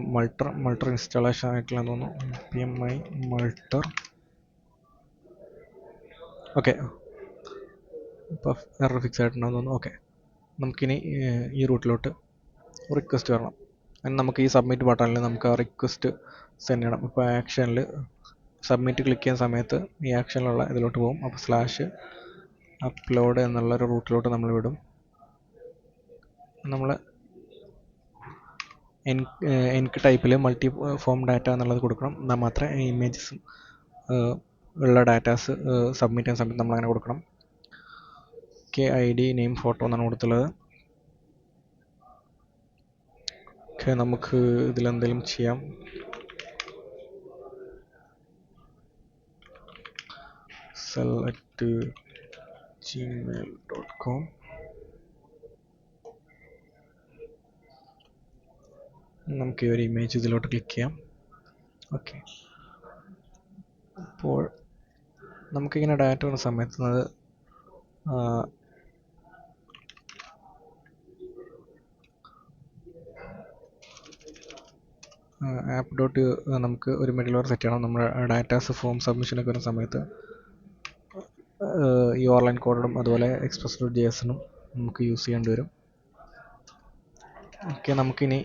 multer ഇൻസ്റ്റാളേഷൻ ആയിട്ടില്ല തോന്നുന്നു. pmi multer. ഓക്കെ, ഇപ്പോൾ എറർ ഫിക്സ് ആയിട്ടുണ്ടെന്ന് തോന്നുന്നു. ഓക്കെ, നമുക്കിനി ഈ റൂട്ടിലോട്ട് റിക്വസ്റ്റ് വരണം. അതിന് നമുക്ക് ഈ സബ്മിറ്റ് ബട്ടണിൽ നമുക്ക് ആ റിക്വസ്റ്റ് സെൻഡ് ചെയ്യണം. ഇപ്പോൾ ആക്ഷനിൽ സബ്മിറ്റ് ക്ലിക്ക് ചെയ്യുന്ന സമയത്ത് ഈ ആക്ഷനിലുള്ള ഇതിലോട്ട് പോകും. അപ്പോൾ സ്ലാഷ് അപ്ലോഡ് എന്നുള്ളൊരു റൂട്ടിലോട്ട് നമ്മൾ വിടും. നമ്മൾ എനിക്ക് ടൈപ്പിൽ മൾട്ടി ഫോം ഡാറ്റ എന്നുള്ളത് കൊടുക്കണം. എന്നാൽ മാത്രമേ ഇമേജസും ഉള്ള ഡാറ്റാസ് സബ്മിറ്റ് ചെയ്യുന്ന സമയത്ത് നമ്മളങ്ങനെ കൊടുക്കണം. ഓക്കെ, ID നെയിം ഫോട്ടോ എന്നാണ് കൊടുത്തുള്ളത്. ഓക്കെ, നമുക്ക് ഇതിലെന്തെങ്കിലും ചെയ്യാം. select gmail.com. നമുക്ക് ഈ ഒരു ഇമേജ് ഇതിലോട്ട് ക്ലിക്ക് ചെയ്യാം. ഓക്കെ, അപ്പോൾ നമുക്കിങ്ങനെ ഡാറ്റ വരുന്ന സമയത്ത് ആപ്പ് ഡോട്ട് നമുക്ക് ഒരു മിഡിൽവെയർ സെറ്റ് ചെയ്യണം. നമ്മുടെ ഡാറ്റാസ് ഫോം സബ്മിഷനൊക്കെ വരുന്ന സമയത്ത് ഈ ഓൺലൈൻ കോഡും അതുപോലെ express.jsനും നമുക്ക് യൂസ് ചെയ്യേണ്ടി വരും. ഓക്കെ, നമുക്കിനി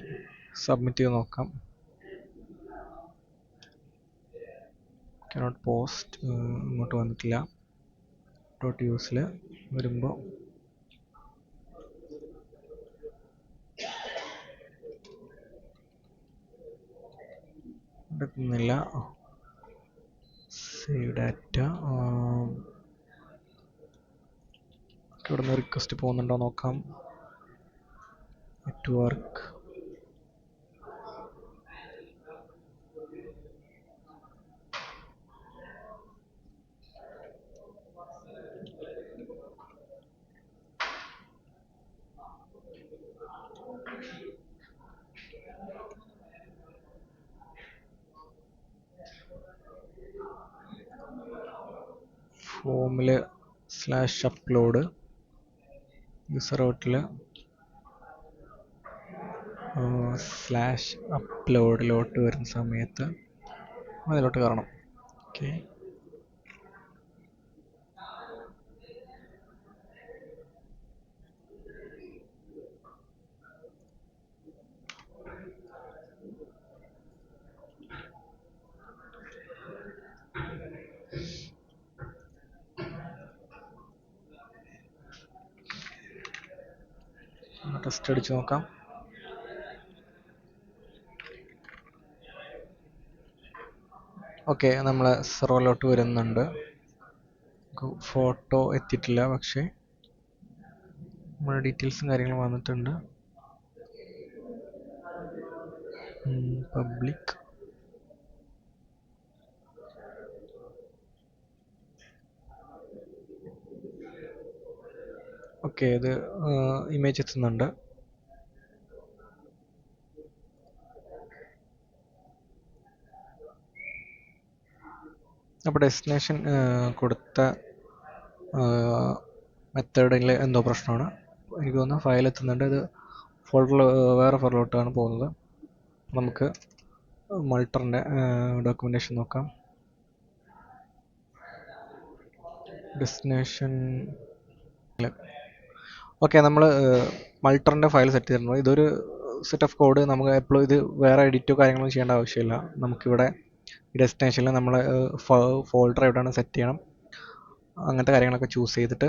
സബ്മിറ്റ് ചെയ്ത് നോക്കാം. cannot post ഇങ്ങോട്ട് വന്നിട്ടില്ല. ഡോട്ട് യൂസിൽ വരുമ്പോൾ എടുക്കുന്നില്ല. സേവ് ഡാറ്റ ഇവിടുന്ന് റിക്വസ്റ്റ് പോകുന്നുണ്ടോ നോക്കാം. നെറ്റ്വർക്ക് ഫോമിൽ സ്ലാഷ് അപ്ലോഡ് യൂസർ ഔട്ടിൽ സ്ലാഷ് അപ്ലോഡിലോട്ട് വരുന്ന സമയത്ത് അതിലോട്ട് കയറണം. ഓക്കെ, ടെസ്റ്റ് അടിച്ച് നോക്കാം. ഓക്കെ, നമ്മൾ സെർവറിലോട്ട് വരുന്നുണ്ട്. ഫോട്ടോ എത്തിയിട്ടില്ല, പക്ഷേ നമ്മുടെ ഡീറ്റെയിൽസും കാര്യങ്ങളും വന്നിട്ടുണ്ട്. പബ്ലിക് ഓക്കെ, ഇത് ഇമേജ് എത്തുന്നുണ്ട്. അപ്പോൾ ഡെസ്റ്റിനേഷൻ കൊടുത്ത മെത്തേഡിൽ എന്തോ പ്രശ്നമാണ്. എനിക്ക് തോന്നുന്നു ഫയൽ എത്തുന്നുണ്ട്. ഇത് ഫോൾഡറിൽ വേറെ ഫോൾഡറിലോട്ടാണ് പോകുന്നത്. നമുക്ക് മൾട്ടറിൻ്റെ ഡോക്യുമെൻറ്റേഷൻ നോക്കാം. ഡെസ്റ്റിനേഷൻ ഓക്കെ, നമ്മൾ മൾട്ടറിൻ്റെ ഫയൽ സെറ്റ് ചെയ്തിട്ടുണ്ട്. ഇതൊരു സെറ്റ് ഓഫ് കോഡ്. നമുക്ക് എപ്പോഴും ഇത് വേറെ എഡിറ്റോ കാര്യങ്ങളൊന്നും ചെയ്യേണ്ട ആവശ്യമില്ല. നമുക്കിവിടെ ഡെസ്റ്റിനേഷനിൽ നമ്മൾ ഫോൾഡർ എവിടെയാണ് സെറ്റ് ചെയ്യണം, അങ്ങനത്തെ കാര്യങ്ങളൊക്കെ ചൂസ് ചെയ്തിട്ട്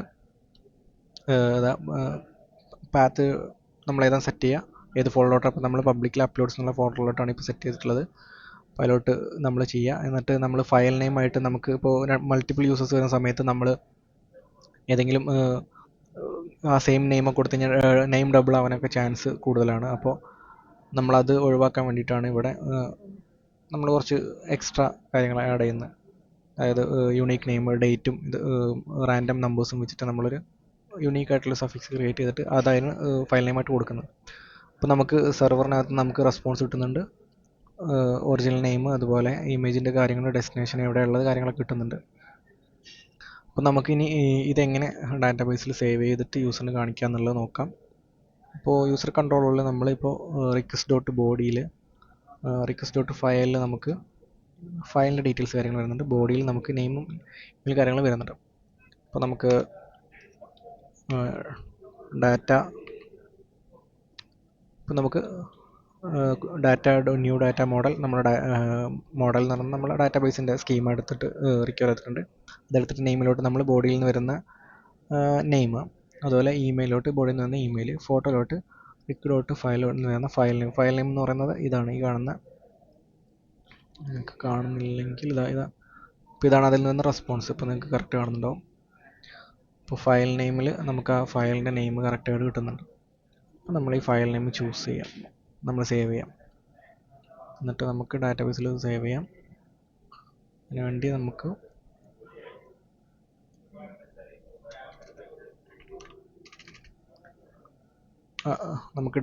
പാത്ത് നമ്മൾ ഏതാണ് സെറ്റ് ചെയ്യുക, ഏത് ഫോൾഡറിലോട്ട്. അപ്പോൾ നമ്മൾ പബ്ലിക്കിൽ അപ്ലോഡ്സ് എന്നുള്ള ഫോൾഡറിലോട്ടാണ് ഇപ്പോൾ സെറ്റ് ചെയ്തിട്ടുള്ളത്. അപ്പോൾ അതിലോട്ട് നമ്മൾ ചെയ്യുക. എന്നിട്ട് നമ്മൾ ഫയൽ നെയിമായിട്ട് നമുക്ക് ഇപ്പോൾ മൾട്ടിപ്പിൾ യൂസേഴ്സ് വരുന്ന സമയത്ത് നമ്മൾ ഏതെങ്കിലും ആ സെയിം നെയിമൊക്കെ കൊടുത്തു കഴിഞ്ഞാൽ നെയിം ഡബിൾ ആവാനൊക്കെ ചാൻസ് കൂടുതലാണ്. അപ്പോൾ നമ്മളത് ഒഴിവാക്കാൻ വേണ്ടിയിട്ടാണ് ഇവിടെ നമ്മൾ കുറച്ച് എക്സ്ട്രാ കാര്യങ്ങൾ ആഡ് ചെയ്യുന്നത്. അതായത് യുണീക്ക് നെയിം, ഡേറ്റും ഇത് റാൻഡം നമ്പേഴ്സും വെച്ചിട്ട് നമ്മളൊരു യുണീക്ക് ആയിട്ടുള്ള സഫിക്സ് ക്രിയേറ്റ് ചെയ്തിട്ട് അതായിരുന്നു ഫയൽ നെയിമായിട്ട് കൊടുക്കുന്നത്. അപ്പോൾ നമുക്ക് സെർവറിനകത്ത് നമുക്ക് റെസ്പോൺസ് കിട്ടുന്നുണ്ട്. ഒറിജിനൽ നെയിം, അതുപോലെ ഇമേജിൻ്റെ കാര്യങ്ങൾ, ഡെസ്റ്റിനേഷൻ എവിടെയുള്ളത് കാര്യങ്ങളൊക്കെ കിട്ടുന്നുണ്ട്. അപ്പോൾ നമുക്കിനി ഇതെങ്ങനെ ഡാറ്റാബേസിൽ സേവ് ചെയ്തിട്ട് യൂസറിന് കാണിക്കുക എന്നുള്ളത് നോക്കാം. ഇപ്പോൾ യൂസർ കൺട്രോളിൽ നമ്മളിപ്പോൾ റിക്വസ്റ്റ് ഡോട്ട് ബോഡിയിൽ റിക്വസ്റ്റ് ഡോട്ട് ഫയലിൽ നമുക്ക് ഫയലിൻ്റെ ഡീറ്റെയിൽസ് കാര്യങ്ങൾ വരുന്നുണ്ട്. ബോഡിയിൽ നമുക്ക് നെയിമും ഇതിൽ കാര്യങ്ങൾ വരുന്നുണ്ട്. അപ്പോൾ നമുക്ക് ഡാറ്റ ഇപ്പോൾ നമുക്ക് ന്യൂ ഡാറ്റ മോഡൽ, നമ്മുടെ മോഡൽ എന്ന് പറഞ്ഞാൽ നമ്മൾ ഡാറ്റാബേസിൻ്റെ സ്കീം എടുത്തിട്ട് റിക്വയർ ചെയ്തിട്ടുണ്ട്. അതെടുത്തിട്ട് നെയിമിലോട്ട് നമ്മൾ ബോഡിയിൽ നിന്ന് വരുന്ന നെയിം, അതുപോലെ ഇമെയിലോട്ട് ബോഡിയിൽ നിന്ന് വരുന്ന ഇമെയിൽ, ഫോട്ടോയിലോട്ട് റിക്വസ്റ്റ് ഡോട്ട് ഫയലിൽ നിന്ന് വരുന്ന ഫയൽ നെയിം എന്ന് പറയുന്നത് ഇതാണ്, ഈ കാണുന്ന. നിങ്ങൾക്ക് കാണുന്നില്ലെങ്കിൽ ഇപ്പോൾ ഇതാണ് അതിൽ നിന്ന് റെസ്പോൺസ്. ഇപ്പോൾ നിങ്ങൾക്ക് കറക്റ്റ് കാണുന്നുണ്ടാവും. ഇപ്പോൾ ഫയൽ നെയിമിൽ നമുക്ക് ആ ഫയലിൻ്റെ നെയിം കറക്റ്റായിട്ട് കിട്ടുന്നുണ്ട്. അപ്പോൾ നമ്മൾ ഈ ഫയൽ നെയിം ചൂസ് ചെയ്യാം, നമ്മൾ സേവ് ചെയ്യാം. എന്നിട്ട് നമുക്ക് ഡാറ്റാബേസിൽ സേവ് ചെയ്യാം. അതിനുവേണ്ടി നമുക്ക്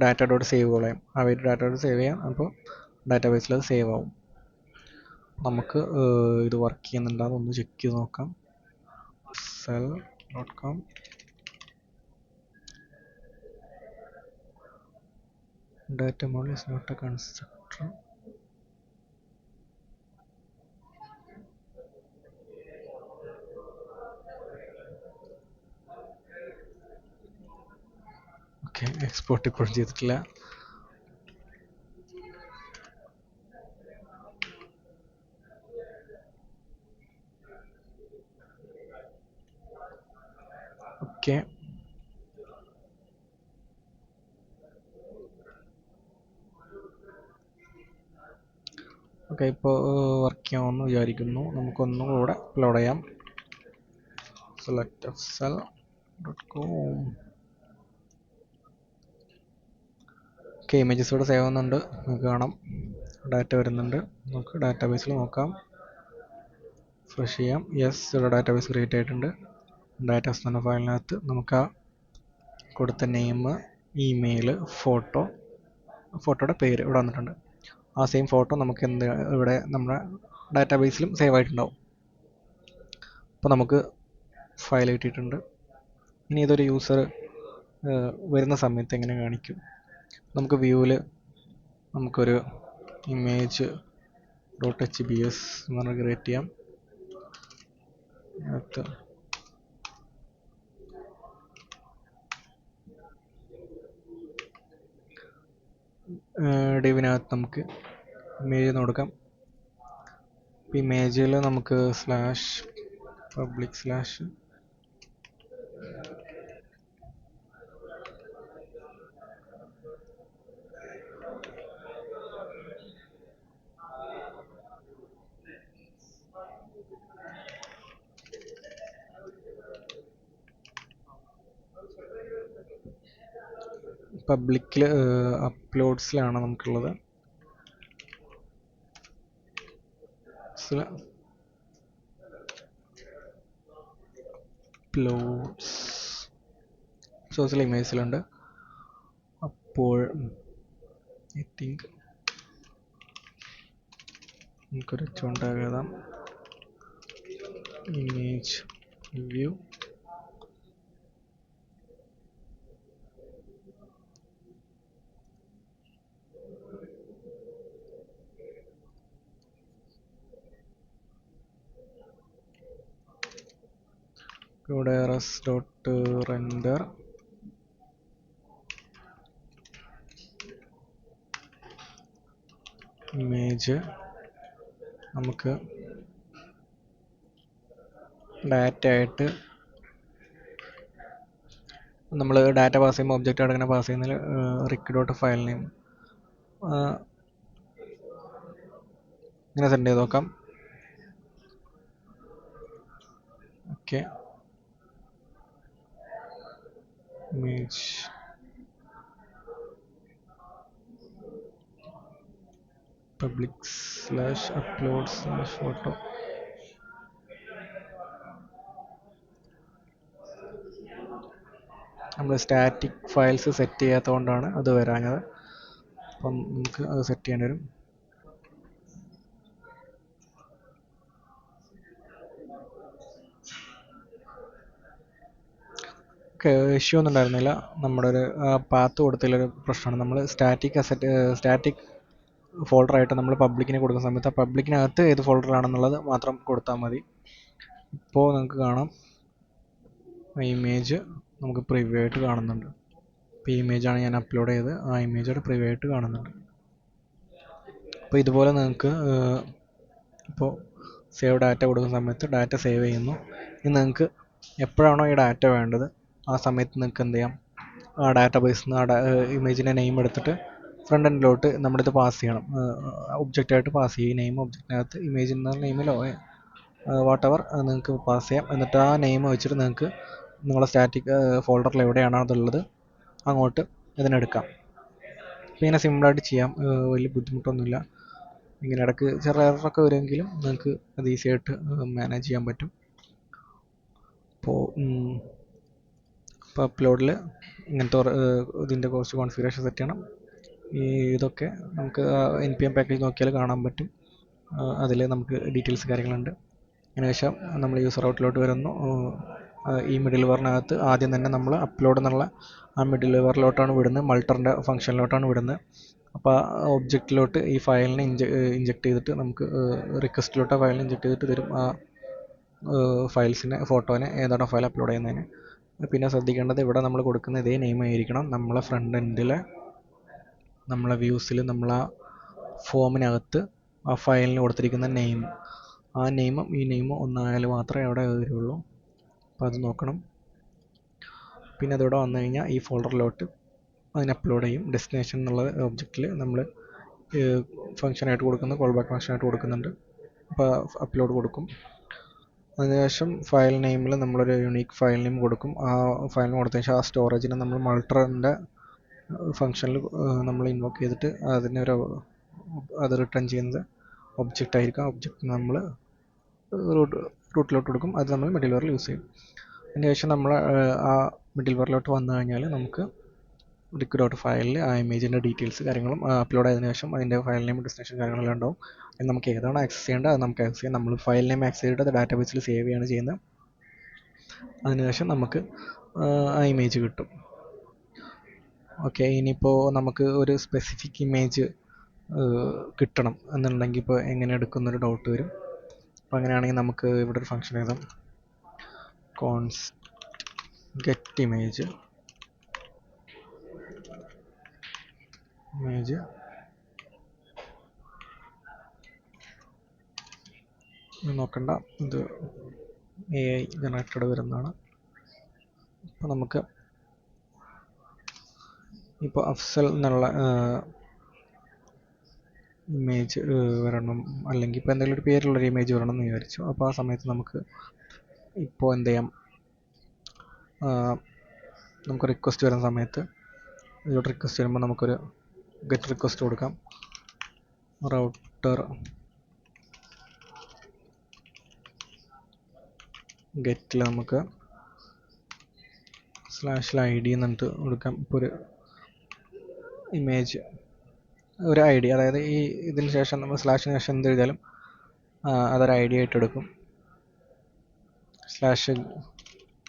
ഡാറ്റ ഡോട്ട് സേവ് കളയാം. ആ വെയിറ്റ് ഡാറ്റ ഡോട്ട് സേവ് ചെയ്യാം. അപ്പോൾ ഡാറ്റാബേസിൽ അത് സേവ് ആവും. നമുക്ക് ഇത് വർക്ക് ചെയ്യുന്നുണ്ടാകും ഒന്ന് ചെക്ക് ചെയ്ത് നോക്കാം. cell.com data model is not a constructor. Okay, export ഇപ്പോഴും ചെയ്തിട്ടില്ല. ഓക്കെ, ഓക്കെ, ഇപ്പോൾ വർക്ക് ചെയ്യാമെന്ന് വിചാരിക്കുന്നു. നമുക്കൊന്നും കൂടെ അപ്ലോഡ് ചെയ്യാം. Select cell.com. ഓക്കെ, ഇമേജസ് ഇവിടെ സേവ് ആവുന്നുണ്ട്. നമുക്ക് കാണാം ഡാറ്റ വരുന്നുണ്ട്. നമുക്ക് ഡാറ്റാബേസിൽ നോക്കാം, ഫ്രഷ് ചെയ്യാം. യെസ്, ഇവിടെ ഡാറ്റാബേസ് ക്രിയേറ്റ് ആയിട്ടുണ്ട്. ഡാറ്റാസ് എന്ന ഫയലിനകത്ത് നമുക്ക് ആ കൊടുത്ത നെയിം, ഇമെയിൽ, ഫോട്ടോയുടെ പേര് ഇവിടെ വന്നിട്ടുണ്ട്. ആ സെയിം ഫോട്ടോ നമുക്ക് ഇവിടെ നമ്മുടെ ഡാറ്റാബേസിലും സേവ് ആയിട്ടുണ്ടാവും. അപ്പോൾ നമുക്ക് ഫയൽ കിട്ടിയിട്ടുണ്ട്. ഇനി ഇതൊരു യൂസർ വരുന്ന സമയത്ത് എങ്ങനെ കാണിക്കും? നമുക്ക് വ്യൂവിൽ നമുക്കൊരു ഇമേജ് .hbs എന്ന് പറഞ്ഞ് ക്രിയേറ്റ് ചെയ്യാം. അടുത്ത് ഡിവിനകത്ത് നമുക്ക് ഇമേജ് എന്ന് കൊടുക്കാം. ഇമേജിൽ നമുക്ക് /public/ പബ്ലിക്കിൽ അപ്ലോഡ്സിലാണ് നമുക്കുള്ളത്. അപ്ലോഡ്സ് സോഷ്യൽ ഇമേജിലുണ്ട്. അപ്പോൾ ഐ തിങ്ക് നമുക്കൊരു ചൂണ്ടാകാം. ഇമേജ് വ്യൂ ഇവിടെ res.render ഇമേജ് നമുക്ക് ഡാറ്റ ആയിട്ട് നമ്മൾ ഡാറ്റ പാസ് ചെയ്യുമ്പോൾ ഒബ്ജക്റ്റ് ആയിട്ട് അങ്ങനെ പാസ് ചെയ്യുന്നതിൽ റിക്.ഫയൽ നെയിം ഇങ്ങനെ സെൻഡ് ചെയ്ത് നോക്കാം. ഓക്കെ, ഇമേജ് public/upload/photo നമ്മൾ സ്റ്റാറ്റിക് ഫയൽസ് സെറ്റ് ചെയ്യാത്തതുകൊണ്ടാണ് അത് വരാഞ്ഞത്. അപ്പം നമുക്ക് അത് സെറ്റ് ചെയ്യേണ്ടി വരും. ഇഷ്യൂ ഒന്നും ഉണ്ടായിരുന്നില്ല. നമ്മുടെ ഒരു പാത്ത് കൊടുത്തതിലൊരു പ്രശ്നമാണ്. നമ്മൾ സ്റ്റാറ്റിക് ഫോൾഡറായിട്ട് നമ്മൾ പബ്ലിക്കിന് കൊടുക്കുന്ന സമയത്ത് ആ പബ്ലിക്കിനകത്ത് ഏത് ഫോൾഡറാണെന്നുള്ളത് മാത്രം കൊടുത്താൽ മതി. ഇപ്പോൾ നിങ്ങൾക്ക് കാണാം ഇമേജ് നമുക്ക് പ്രിവ്യൂ ആയിട്ട് കാണുന്നുണ്ട്. ഇപ്പോൾ ഈ ഇമേജാണ് ഞാൻ അപ്ലോഡ് ചെയ്തത്, ആ ഇമേജ് പ്രിവ്യൂ ആയിട്ട് കാണുന്നുണ്ട്. അപ്പോൾ ഇതുപോലെ നിങ്ങൾക്ക് ഇപ്പോൾ സേവ് ഡാറ്റ കൊടുക്കുന്ന സമയത്ത് ഡാറ്റ സേവ് ചെയ്യുന്നു. ഇനി നിങ്ങൾക്ക് എപ്പോഴാണോ ഈ ഡാറ്റ വേണ്ടത് ആ സമയത്ത് നിങ്ങൾക്ക് എന്ത് ചെയ്യാം, ആ ഡാറ്റ ബേസിൽ നിന്ന് ആ ഇമേജിൻ്റെ നെയിം എടുത്തിട്ട് ഫ്രണ്ട് എൻഡിലോട്ട് നമ്മളിത് പാസ് ചെയ്യണം. ഒബ്ജക്റ്റായിട്ട് പാസ് ചെയ്യും. ഈ നെയിം ഒബ്ജക്റ്റിനകത്ത് ഇമേജിൻ്റെ നെയിമിലോ വാട്ടെവർ നിങ്ങൾക്ക് പാസ് ചെയ്യാം. എന്നിട്ട് ആ നെയിം വെച്ചിട്ട് നിങ്ങൾക്ക് നിങ്ങളുടെ സ്റ്റാറ്റിക് ഫോൾഡറിൽ എവിടെയാണോ അതുള്ളത് അങ്ങോട്ട് ഇതിനെടുക്കാം. അപ്പോൾ ഇങ്ങനെ സിമ്പിളായിട്ട് ചെയ്യാം, വലിയ ബുദ്ധിമുട്ടൊന്നുമില്ല. ഇങ്ങനെ ഇടയ്ക്ക് ചെറിയ എററൊക്കെ വരുമെങ്കിലും നിങ്ങൾക്ക് അത് ഈസി ആയിട്ട് മാനേജ് ചെയ്യാൻ പറ്റും. ഇപ്പോൾ അപ്ലോഡിൽ ഇങ്ങനത്തെ ഇതിൻ്റെ കുറച്ച് കോൺഫിഗറേഷൻ സെറ്റ് ചെയ്യണം. ഇതൊക്കെ നമുക്ക് npm പാക്കേജ് നോക്കിയാൽ കാണാൻ പറ്റും. അതിൽ നമുക്ക് ഡീറ്റെയിൽസ് കാര്യങ്ങളുണ്ട്. അതിനുശേഷം നമ്മൾ യൂസർ ഔട്ടിലോട്ട് വരുന്നു. ഈ മിഡിൽ വെയറിനകത്ത് ആദ്യം തന്നെ നമ്മൾ അപ്ലോഡ് എന്നുള്ള ആ മിഡിൽ വെയറിലോട്ടാണ് വിടുന്നത്, മൾട്ടറിൻ്റെ ഫംഗ്ഷനിലോട്ടാണ് വിടുന്നത്. അപ്പോൾ ആ ഒബ്ജക്റ്റിലോട്ട് ഈ ഫയലിനെ ഇഞ്ചെക്ട് ചെയ്തിട്ട് നമുക്ക് റിക്വസ്റ്റിലോട്ട് ഫയലിനെ ഇഞ്ചെക്ട് ചെയ്തിട്ട് തരും ആ ഫയൽസിനെ, ഫോട്ടോനെ ഏതാണോ ഫയൽ അപ്ലോഡ് ചെയ്യുന്നതിന്. പിന്നെ ശ്രദ്ധിക്കേണ്ടത് ഇവിടെ നമ്മൾ കൊടുക്കുന്ന ഇതേ നെയിം ആയിരിക്കണം നമ്മളെ ഫ്രണ്ട് എൻഡിലെ നമ്മളെ വ്യൂസിൽ നമ്മൾ ആ ഫോമിനകത്ത് ആ ഫയലിന് കൊടുത്തിരിക്കുന്ന നെയിം, ആ നെയിമും ഈ നെയിമും ഒന്നായാലും മാത്രമേ അവിടെ വരുള്ളൂ. അപ്പോൾ അത് നോക്കണം. പിന്നെ അതിവിടെ വന്നു കഴിഞ്ഞാൽ ഈ ഫോൾഡറിലോട്ട് അതിന് അപ്ലോഡ് ചെയ്യും. ഡെസ്റ്റിനേഷൻ എന്നുള്ള ഒബ്ജക്റ്റിൽ നമ്മൾ ഫംഗ്ഷനായിട്ട് കൊടുക്കുന്ന കോൾ ബാക്ക് ഫംഗ്ഷനായിട്ട് കൊടുക്കുന്നുണ്ട്. അപ്പോൾ അപ്ലോഡ് കൊടുക്കും. അതിനുശേഷം ഫയൽ നെയിമിൽ നമ്മളൊരു യുണീക്ക് ഫയൽ നെയിം കൊടുക്കും. ആ ഫയൽ നെയിം കൊടുത്തതിന് ശേഷം ആ സ്റ്റോറേജിനെ നമ്മൾ മൾട്ടറിൻ്റെ ഫംഗ്ഷനിൽ നമ്മൾ ഇൻവോക്ക് ചെയ്തിട്ട് അത് റിട്ടേൺ ചെയ്യുന്നത് ഒബ്ജക്റ്റ് ആയിരിക്കും. ഒബ്ജക്റ്റ് നമ്മൾ റൂട്ടിലോട്ട് കൊടുക്കും. അത് നമ്മൾ മിഡിൽ വെയറിൽ യൂസ് ചെയ്യും. അതിന് ശേഷം നമ്മൾ ആ മിഡിൽ വെയറിലോട്ട് വന്നു കഴിഞ്ഞാൽ നമുക്ക് റിക്.ഫയലിൽ ആ ഇമേജിൻ്റെ ഡീറ്റെയിൽസ് കാര്യങ്ങളും അപ്ലോഡ് ആയതിനു ശേഷം അതിൻ്റെ ഫയൽ നെയിം ഡെസ്റ്റിനേഷൻ കാര്യങ്ങളെല്ലാം ഉണ്ടാവും. അത് നമുക്ക് ഏതാണോ ആക്സസ് ചെയ്യേണ്ടത് അത് നമുക്ക് ആക്സസ് ചെയ്യാം. നമ്മൾ ഫയൽ നെയിം ആക്സസ് ചെയ്തിട്ട് അത് ഡാറ്റാബേസിൽ സേവ് ചെയ്യുകയാണ് ചെയ്യുന്നത്. അതിനുശേഷം നമുക്ക് ആ ഇമേജ് കിട്ടും. ഓക്കെ, ഇനിയിപ്പോൾ നമുക്ക് ഒരു സ്പെസിഫിക് ഇമേജ് കിട്ടണം എന്നുണ്ടെങ്കിൽ ഇപ്പോൾ എങ്ങനെ എടുക്കുന്നൊരു ഡൗട്ട് വരും. അപ്പോൾ അങ്ങനെയാണെങ്കിൽ നമുക്ക് ഇവിടെ ഒരു ഫംഗ്ഷൻ എഴുതാം, കോൺസ്റ്റ് ഗെറ്റ് ഇമേജ് നോക്കണ്ട, ഇത് AI ജനറേറ്റഡ് വരുന്നതാണ്. അപ്പോൾ നമുക്ക് ഇപ്പോൾ അഫ്സൽ എന്നുള്ള ഇമേജ് വരണം, അല്ലെങ്കിൽ ഇപ്പോൾ എന്തെങ്കിലും ഒരു പേരുള്ളൊരു ഇമേജ് വരണം എന്ന് വിചാരിച്ചു. അപ്പോൾ ആ സമയത്ത് നമുക്ക് ഇപ്പോൾ എന്ത് ചെയ്യാം, നമുക്ക് റിക്വസ്റ്റ് വരുന്ന സമയത്ത് ഇതിലോട്ട് റിക്വസ്റ്റ് വരുമ്പോൾ നമുക്കൊരു ഗെറ്റ് റിക്വസ്റ്റ് കൊടുക്കാം. റൗട്ടർ ഗെറ്റിൽ നമുക്ക് /ID എന്നിട്ട് കൊടുക്കാം. ഇപ്പോൾ ഒരു ഇമേജ് ഒരു ID, അതായത് ഈ ഇതിന് ശേഷം നമ്മൾ സ്ലാഷിന് ശേഷം എന്ത് എഴുതിയാലും അതൊരു ID ആയിട്ട് എടുക്കും.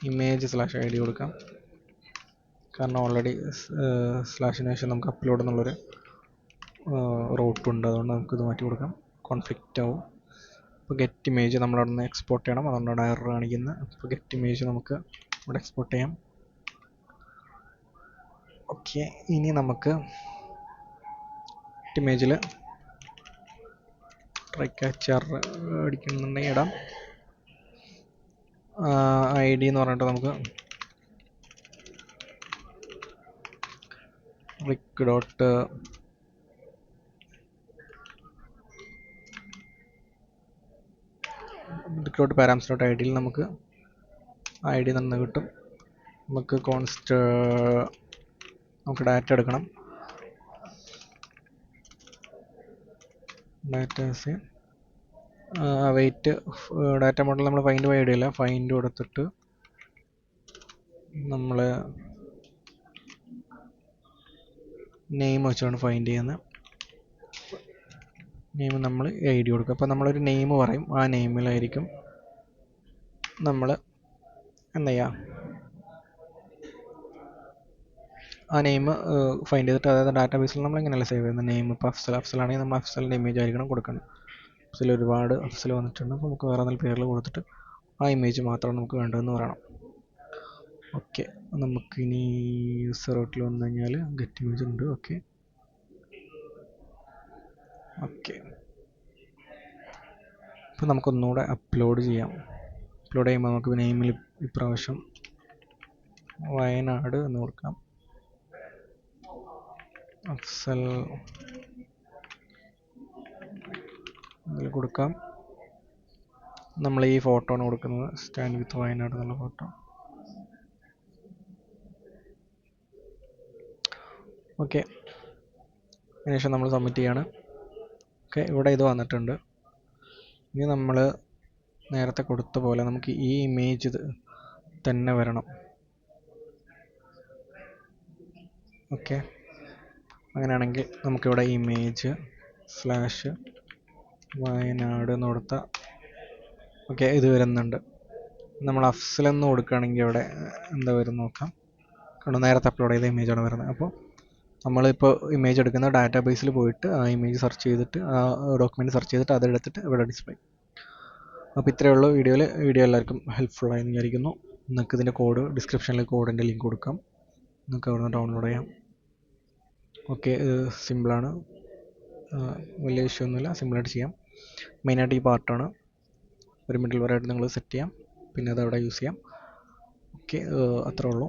/image/ID കൊടുക്കാം. കാരണം ഓൾറെഡി സ്ലാഷിന് ശേഷം നമുക്ക് അപ്ലോഡ് എന്നുള്ളൊരു റൂട്ട് ഉണ്ട്, അതുകൊണ്ട് നമുക്കിത് മാറ്റി കൊടുക്കാം. കോൺഫ്ലിക്റ്റ് ആവും. ഇപ്പോൾ ഗെറ്റ് ഇമേജ് നമ്മളവിടെ നിന്ന് എക്സ്പോർട്ട് ചെയ്യണം, അതുകൊണ്ടാണ് എറർ കാണിക്കുന്നത്. അപ്പോൾ ഗെറ്റ് ഇമേജ് നമുക്ക് ഇവിടെ എക്സ്പോർട്ട് ചെയ്യാം. ഓക്കെ, ഇനി നമുക്ക് ഇമേജിൽ ട്രൈ ക്യാച്ചർ അടിക്കുന്നുണ്ടെങ്കിൽ ഇടാം. ID എന്ന് പറഞ്ഞിട്ട് നമുക്ക് റിക് ഡോട്ട് params.id നമുക്ക് ID തന്നെ കിട്ടും. നമുക്ക് നമുക്ക് ഡാറ്റ എടുക്കണം. ഡാറ്റാസ് വെയിറ്റ് ഡാറ്റ മോഡൽ നമ്മൾ ഫൈൻഡ് ബൈ ID അല്ല, ഫൈൻഡ് കൊടുത്തിട്ട് നമ്മൾ നെയിം വെച്ചാണ് ഫൈൻഡ് ചെയ്യുന്നത്. നെയിം നമ്മൾ ID കൊടുക്കുക. അപ്പോൾ നമ്മളൊരു നെയിം പറയും, ആ നെയിമിലായിരിക്കും നമ്മൾ എന്താ ചെയ്യുക, ആ നെയിം ഫൈൻഡ് ചെയ്തിട്ട്, അതായത് ഡാറ്റാബേസിൽ നമ്മൾ ഇങ്ങനെയല്ല സേവ് ചെയ്യുന്നത്. നെയിം ഇപ്പോൾ അഫ്സലാണെങ്കിൽ നമ്മൾ അഫ്സലിൻ്റെ ഇമേജ് ആയിരിക്കണം കൊടുക്കണം. അഫ്സൽ ഒരുപാട് അഫ്സൽ വന്നിട്ടുണ്ട്, അപ്പോൾ നമുക്ക് വേറെ എന്തെങ്കിലും പേരിൽ കൊടുത്തിട്ട് ആ ഇമേജ് മാത്രമാണ് നമുക്ക് വേണ്ടതെന്ന് പറയണം. ഓക്കെ, നമുക്കിനി യൂസർ റൂട്ടിൽ വന്നു കഴിഞ്ഞാൽ ഗെറ്റ് ഇമേജ് ഉണ്ട്. ഓക്കെ, ഇപ്പോൾ നമുക്കൊന്നുകൂടെ അപ്ലോഡ് ചെയ്യാം. അപ്ലോഡ് ചെയ്യുമ്പോൾ നമുക്ക് നെയിമിൽ ഇപ്രാവശ്യം വയനാട് എന്ന് കൊടുക്കാം. അഫ്സൽ അതിൽ കൊടുക്കാം. നമ്മൾ ഈ ഫോട്ടോ ആണ് കൊടുക്കുന്നത്, സ്റ്റാൻഡ് വിത്ത് വയനാട് എന്നുള്ള ഫോട്ടോ. ഓക്കെ, അതിനുശേഷം നമ്മൾ സബ്മിറ്റ് ചെയ്യാണ്. ഓക്കെ, ഇവിടെ ഇത് വന്നിട്ടുണ്ട്. ഇനി നമ്മൾ നേരത്തെ കൊടുത്ത പോലെ നമുക്ക് ഈ ഇമേജ് തന്നെ വരണം. ഓക്കെ, അങ്ങനെയാണെങ്കിൽ നമുക്കിവിടെ ഇമേജ് /വയനാട് എന്ന് കൊടുത്താൽ ഓക്കെ ഇത് വരുന്നുണ്ട്. നമ്മൾ അഫ്സൽ എന്ന് കൊടുക്കുകയാണെങ്കിൽ ഇവിടെ എന്താ വരും നോക്കാം. കാരണം നേരത്തെ അപ്ലോഡ് ചെയ്ത ഇമേജാണ് വരുന്നത്. അപ്പോൾ നമ്മളിപ്പോൾ ഇമേജ് എടുക്കുന്ന ഡാറ്റാബേസിൽ പോയിട്ട് ആ ഇമേജ് സെർച്ച് ചെയ്തിട്ട്, ആ ഡോക്യുമെൻറ്റ് സെർച്ച് ചെയ്തിട്ട് അതെടുത്തിട്ട് ഇവിടെ ഡിസ്പ്ലേ. അപ്പോൾ ഇത്രയേ ഉള്ളൂ വീഡിയോ എല്ലാവർക്കും ഹെൽപ്ഫുള്ളായി എന്ന് വിചാരിക്കുന്നു. നിങ്ങൾക്ക് ഇതിൻ്റെ കോഡ് ഡിസ്ക്രിപ്ഷനിൽ കോഡിൻ്റെ ലിങ്ക് കൊടുക്കാം, നിങ്ങൾക്ക് അവിടെ നിന്ന് ഡൗൺലോഡ് ചെയ്യാം. ഓക്കെ, സിമ്പിളാണ്, വലിയ ഇഷ്യൂ ഒന്നുമില്ല, സിമ്പിളായിട്ട് ചെയ്യാം. മെയിനായിട്ട് ഈ പാർട്ടാണ് ഒരു മിഡിൽ വെയറായിട്ട് നിങ്ങൾ സെറ്റ് ചെയ്യാം, പിന്നെ അത് അവിടെ യൂസ് ചെയ്യാം. ഓക്കെ, അത്രേ ഉള്ളൂ.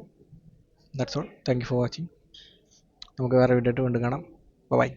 That's all. Thank you for watching. നമുക്ക് വേറെ വീഡിയോ ആയിട്ട് വീണ്ടും കാണാം. ബൈ.